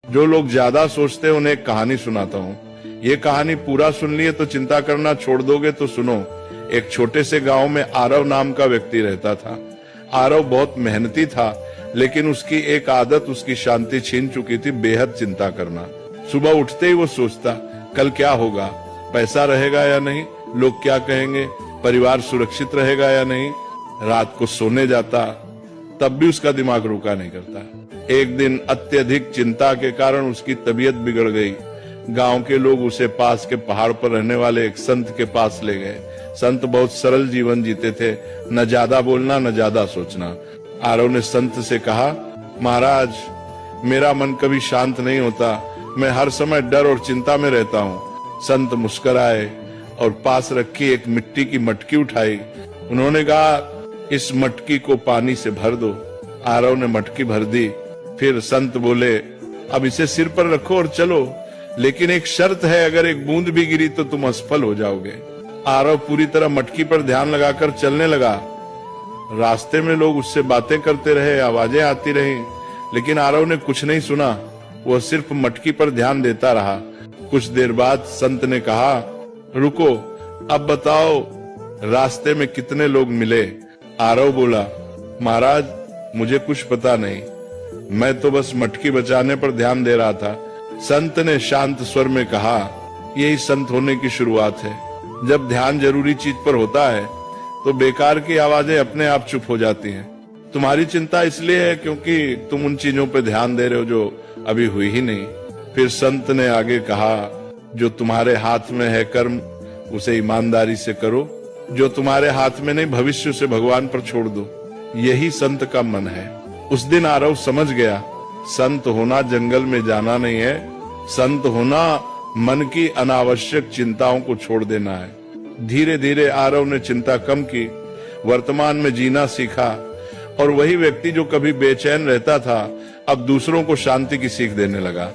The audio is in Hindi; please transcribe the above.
जो लोग ज्यादा सोचते हैं उन्हें एक कहानी सुनाता हूँ। ये कहानी पूरा सुन लिए तो चिंता करना छोड़ दोगे तो सुनो। एक छोटे से गांव में आरव नाम का व्यक्ति रहता था। आरव बहुत मेहनती था, लेकिन उसकी एक आदत उसकी शांति छीन चुकी थी, बेहद चिंता करना। सुबह उठते ही वो सोचता कल क्या होगा, पैसा रहेगा या नहीं, लोग क्या कहेंगे, परिवार सुरक्षित रहेगा या नहीं। रात को सोने जाता तब भी उसका दिमाग रुका नहीं करता। एक दिन अत्यधिक चिंता के कारण उसकी तबीयत बिगड़ गई। गांव के लोग उसे पास के पहाड़ पर रहने वाले एक संत के पास ले गए। संत बहुत सरल जीवन जीते थे, न ज्यादा बोलना न ज्यादा सोचना। आरव ने संत से कहा, महाराज मेरा मन कभी शांत नहीं होता, मैं हर समय डर और चिंता में रहता हूँ। संत मुस्कुराए और पास रखी एक मिट्टी की मटकी उठाई। उन्होंने कहा, इस मटकी को पानी से भर दो। आरव ने मटकी भर दी। फिर संत बोले, अब इसे सिर पर रखो और चलो, लेकिन एक शर्त है, अगर एक बूंद भी गिरी तो तुम असफल हो जाओगे। आरव पूरी तरह मटकी पर ध्यान लगाकर चलने लगा। रास्ते में लोग उससे बातें करते रहे, आवाजें आती रहीं, लेकिन आरव ने कुछ नहीं सुना। वह सिर्फ मटकी पर ध्यान देता रहा। कुछ देर बाद संत ने कहा, रुको, अब बताओ रास्ते में कितने लोग मिले। आरव बोला, महाराज मुझे कुछ पता नहीं, मैं तो बस मटकी बचाने पर ध्यान दे रहा था। संत ने शांत स्वर में कहा, यही संत होने की शुरुआत है। जब ध्यान जरूरी चीज पर होता है तो बेकार की आवाजें अपने आप चुप हो जाती हैं। तुम्हारी चिंता इसलिए है क्योंकि तुम उन चीजों पर ध्यान दे रहे हो जो अभी हुई ही नहीं। फिर संत ने आगे कहा, जो तुम्हारे हाथ में है कर्म उसे ईमानदारी से करो, जो तुम्हारे हाथ में नहीं भविष्य उसे भगवान पर छोड़ दो। यही संत का मन है। उस दिन आरव समझ गया, संत होना जंगल में जाना नहीं है, संत होना मन की अनावश्यक चिंताओं को छोड़ देना है। धीरे धीरे आरव ने चिंता कम की, वर्तमान में जीना सीखा, और वही व्यक्ति जो कभी बेचैन रहता था अब दूसरों को शांति की सीख देने लगा।